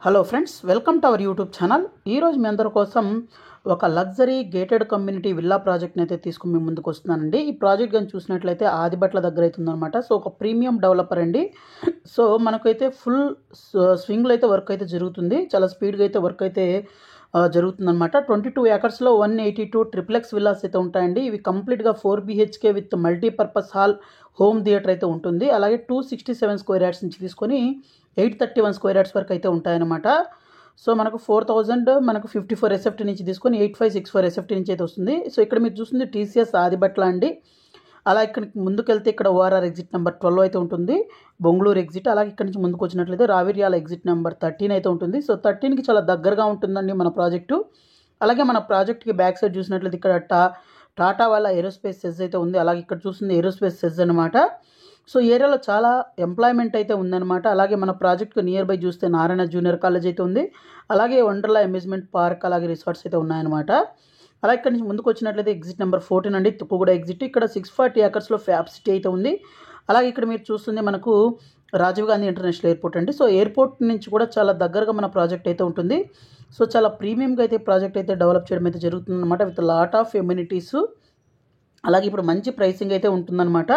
Hello friends, welcome to our YouTube channel. ఈరోజు మీ అందరి కోసం ఒక లగ్జరీ గేటెడ్ కమ్యూనిటీ విల్లా ప్రాజెక్ట్ని అయితే తీసుకుని మీ ముందుకు వస్తున్నానండి. ఈ ప్రాజెక్ట్ కానీ చూసినట్లయితే ఆదిబట్ల దగ్గర అయితే ఉందన్నమాట. సో ఒక ప్రీమియం డెవలపర్ అండి. సో మనకైతే ఫుల్ స్వింగ్లో అయితే వర్క్ అయితే జరుగుతుంది. చాలా స్పీడ్గా అయితే వర్క్ అయితే జరుగుతుందన్నమాట. 22 ఏకర్స్లో 182 ట్రిప్లెక్స్ విల్లాస్ అయితే ఉంటాయండి. ఇవి కంప్లీట్గా 4 BHK with multipurpose hall, home theatre అయితే ఉంటుంది. అలాగే 267 స్క్వేర్ యార్డ్స్ నుంచి తీసుకొని 831 స్క్వేర్ యార్డ్స్ వరకు అయితే ఉంటాయన్నమాట. సో మనకు 4000 మనకు 54 SFT నుంచి తీసుకొని 8564 SFT నుంచి అయితే వస్తుంది. సో ఇక్కడ మీరు చూస్తుంది TCS ఆదిబట్ల అండి. అలా ఇక్కడికి ముందుకెళ్తే ఇక్కడ ORR ఎగ్జిట్ నెంబర్ 12 అయితే ఉంటుంది, బొంగళూరు ఎగ్జిట్. అలాగే ఇక్కడ నుంచి ముందుకు వచ్చినట్లయితే రావిర్యాల ఎగ్జిట్ నెంబర్ 13 అయితే ఉంటుంది. సో 13కి చాలా దగ్గరగా ఉంటుందండి మన ప్రాజెక్టు. అలాగే మన ప్రాజెక్ట్కి బ్యాక్ సైడ్ చూసినట్లయితే ఇక్కడ టాటా వాళ్ళ ఏరోస్పేస్ సెజ్ అయితే ఉంది. అలాగే ఇక్కడ చూస్తుంది ఏరోస్పేస్ సెజ్ అనమాట. సో ఏరియాలో చాలా ఎంప్లాయ్మెంట్ అయితే ఉందన్నమాట. అలాగే మన ప్రాజెక్ట్కి నియర్ బై చూస్తే నారాయణ జూనియర్ కాలేజ్ అయితే ఉంది. అలాగే వండర్లా అమ్యూజ్మెంట్ పార్క్, అలాగే రిసార్ట్స్ అయితే ఉన్నాయన్నమాట. అలా ఇక్కడ నుంచి ముందుకు వచ్చినట్లయితే ఎగ్జిట్ నెంబర్ 14 అండి, తుక్కుగూడ ఎగ్జిట్. ఇక్కడ 640 ఏకర్స్లో ఫ్యాబ్ సిటీ అయితే ఉంది. అలాగే ఇక్కడ మీరు చూస్తుంది మనకు రాజీవ్ గాంధీ ఇంటర్నేషనల్ ఎయిర్పోర్ట్ అండి. సో ఎయిర్పోర్ట్ నుంచి కూడా చాలా దగ్గరగా మన ప్రాజెక్ట్ అయితే ఉంటుంది. సో చాలా ప్రీమియంగా అయితే ప్రాజెక్ట్ అయితే డెవలప్ చేయడం అయితే జరుగుతుంది అనమాట, విత్ లాట్ ఆఫ్ ఎమ్యూనిటీస్. అలాగే ఇప్పుడు మంచి ప్రైసింగ్ అయితే ఉంటుందన్నమాట.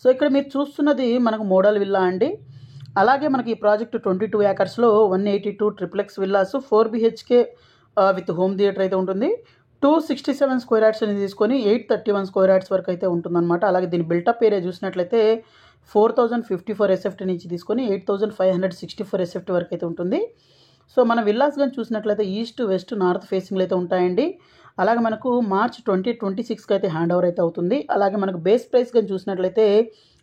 సో ఇక్కడ మీరు చూస్తున్నది మనకు మోడల్ విల్లా అండి. అలాగే మనకి ఈ project 22 ఏకర్స్లో 182 triplex villas, 4 BHK with home theatre అయితే ఉంటుంది. 267 స్క్వేర్ యార్డ్స్ అని తీసుకొని 831 స్క్వేర్ యార్డ్స్ వరకు అయితే ఉంటుందన్నమాట. అలాగే దీని బిల్టప్ ఏరియా చూసినట్లయితే 4054 SFT నుంచి తీసుకొని 8564 SFT వరకు అయితే ఉంటుంది. సో మన విల్లాస్ కానీ చూసినట్లయితే ఈస్ట్, వెస్ట్, నార్త్ ఫేసింగ్లు అయితే ఉంటాయండి. అలాగే మనకు మార్చ్ 2026కి అయితే హ్యాండ్ ఓవర్ అయితే అవుతుంది. అలాగే మనకు బేస్ ప్రైస్ కానీ చూసినట్లయితే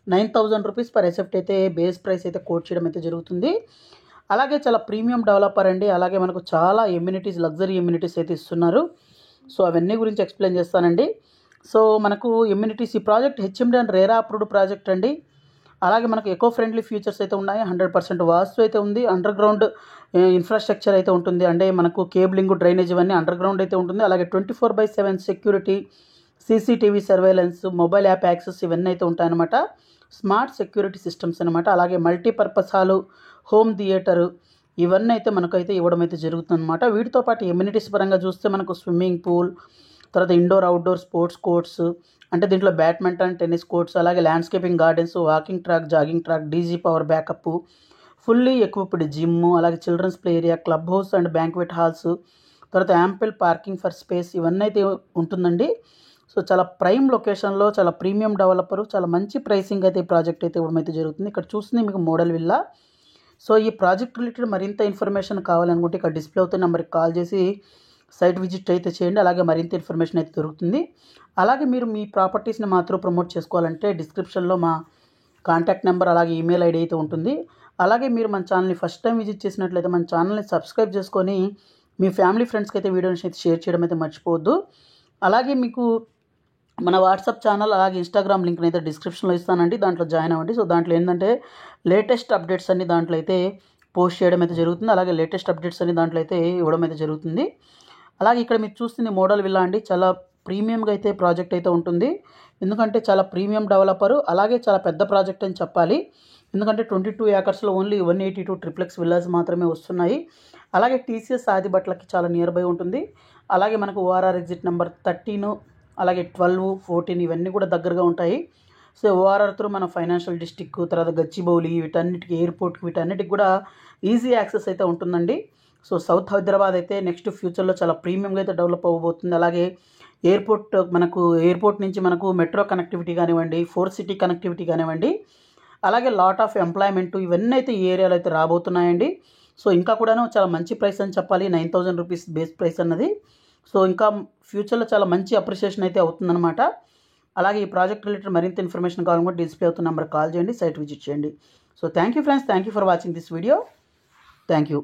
9000 రూపీస్ పర్ SFT అయితే బేస్ ప్రైస్ అయితే కోట్ చేయడం అయితే జరుగుతుంది. అలాగే చాలా ప్రీమియం డెవలపర్ అండి. అలాగే మనకు చాలా ఎమ్యూనిటీస్, లగ్జరీ ఎమ్యూనిటీస్ అయితే ఇస్తున్నారు. సో అవన్నీ గురించి ఎక్స్ప్లెయిన్ చేస్తానండి. సో మనకు ఎమ్యూనిటీస్, ఈ project HMD and RERA approved project అండి. అలాగే మనకు ఎకో ఫ్రెండ్లీ ఫీచర్స్ అయితే ఉన్నాయి. 100% వాస్తు అయితే ఉంది. అండర్ గ్రౌండ్ ఇన్ఫ్రాస్ట్రక్చర్ అయితే ఉంటుంది. అంటే మనకు కేబులింగ్, డ్రైనేజ్ ఇవన్నీ అండర్ గ్రౌండ్ అయితే ఉంటుంది. అలాగే 24/7 security, CCTV surveillance, mobile app access ఇవన్నీ అయితే ఉంటాయన్నమాట. స్మార్ట్ సెక్యూరిటీ సిస్టమ్స్ అనమాట. అలాగే మల్టీపర్పస్ హాలు, హోమ్ థియేటరు ఇవన్నీ అయితే మనకైతే ఇవ్వడం అయితే జరుగుతుందన్నమాట. వీటితో పాటు ఎమ్యూనిటీస్ పరంగా చూస్తే మనకు స్విమ్మింగ్ పూల్, తర్వాత ఇండోర్, అవుట్డోర్ స్పోర్ట్స్ కోర్ట్స్, అంటే దీంట్లో బ్యాడ్మింటన్, టెన్నిస్ కోర్ట్స్, అలాగే landscaping gardens, walking track, jogging track, DG power backup, fully equipped gym, అలాగే children's play area, club house and banquet halls, తర్వాత యాంపిల్ పార్కింగ్ ఫర్ స్పేస్ ఇవన్నీ అయితే ఉంటుందండి. So చాలా prime లొకేషన్లో, చాలా ప్రీమియం డెవలపరు, చాలా మంచి ప్రైసింగ్ అయితే ఈ ప్రాజెక్ట్ అయితే ఇవ్వడం అయితే జరుగుతుంది. ఇక్కడ చూస్తుంది మీకు మోడల్ విల్లా. సో ఈ ప్రాజెక్ట్ రిలేటెడ్ మరింత ఇన్ఫర్మేషన్ కావాలనుకుంటే ఇక్కడ డిస్ప్లే అవుతున్న నెంబర్కి కాల్ చేసి సైట్ విజిట్ అయితే చేయండి. అలాగే మరింత ఇన్ఫర్మేషన్ అయితే దొరుకుతుంది. అలాగే మీరు మీ ప్రాపర్టీస్ని మాత్రం ప్రమోట్ చేసుకోవాలంటే డిస్క్రిప్షన్లో మా కాంటాక్ట్ నెంబర్, అలాగే ఈమెయిల్ ID అయితే ఉంటుంది. అలాగే మీరు మన ఛానల్ని ఫస్ట్ టైం విజిట్ చేసినట్లయితే మన ఛానల్ని సబ్స్క్రైబ్ చేసుకొని మీ ఫ్యామిలీ ఫ్రెండ్స్కి అయితే వీడియోని అయితే షేర్ చేయడం అయితే మర్చిపోవద్దు. అలాగే మీకు మన వాట్సాప్ ఛానల్, అలాగే ఇన్స్టాగ్రామ్ లింక్ని అయితే డిస్క్రిప్షన్లో ఇస్తానండి, దాంట్లో జాయిన్ అవ్వండి. సో దాంట్లో ఏంటంటే లేటెస్ట్ అప్డేట్స్ అన్ని దాంట్లో అయితే పోస్ట్ చేయడం అయితే జరుగుతుంది. అలాగే లేటెస్ట్ అప్డేట్స్ అన్ని దాంట్లో అయితే ఇవ్వడం అయితే జరుగుతుంది. అలాగే ఇక్కడ మీరు చూస్తుంది మోడల్ విల్లా అండి. చాలా ప్రీమియంగా అయితే ప్రాజెక్ట్ అయితే ఉంటుంది. ఎందుకంటే చాలా ప్రీమియం డెవలపరు, అలాగే చాలా పెద్ద ప్రాజెక్ట్ అని చెప్పాలి. ఎందుకంటే 22 ఏకర్స్లో ఓన్లీ 182 ట్రిప్లెక్స్ విల్లాస్ మాత్రమే వస్తున్నాయి. అలాగే TCS ఆదిబట్లకి చాలా నియర్ బై ఉంటుంది. అలాగే మనకు ORR ఎగ్జిట్ నెంబర్ 13, అలాగే 12, 14 ఇవన్నీ కూడా దగ్గరగా ఉంటాయి. సో ORR త్రూ మన ఫైనాన్షియల్ డిస్ట్రిక్ట్, తర్వాత గచ్చిబౌలి, వీటన్నిటికి ఎయిర్పోర్ట్కి, వీటన్నిటికి కూడా ఈజీ యాక్సెస్ అయితే ఉంటుందండి. సో సౌత్ హైదరాబాద్ అయితే నెక్స్ట్ ఫ్యూచర్లో చాలా ప్రీమియంగా అయితే డెవలప్ అవ్వబోతుంది. అలాగే ఎయిర్పోర్ట్ నుంచి మనకు మెట్రో కనెక్టివిటీ కానివ్వండి, 4 సిటీ కనెక్టివిటీ కానివ్వండి, అలాగే లాట్ ఆఫ్ ఎంప్లాయ్మెంట్ ఇవన్నీ అయితే ఈ ఏరియాలో అయితే రాబోతున్నాయండి. సో ఇంకా కూడాను చాలా మంచి ప్రైస్ అని చెప్పాలి, 9000 రూపీస్ బేస్ ప్రైస్ అన్నది. సో ఇంకా ఫ్యూచర్లో చాలా మంచి అప్రిషియేషన్ అయితే అవుతుందన్నమాట. అలాగే ఈ ప్రాజెక్ట్ రిలేటెడ్ మరింత ఇన్ఫర్మేషన్ కావాలనుకుంటే డిస్ప్లే అవుతున్న నెంబర్ కాల్ చేయండి, సైట్ విజిట్ చేయండి. So thank you friends, thank you for watching this video. Thank you.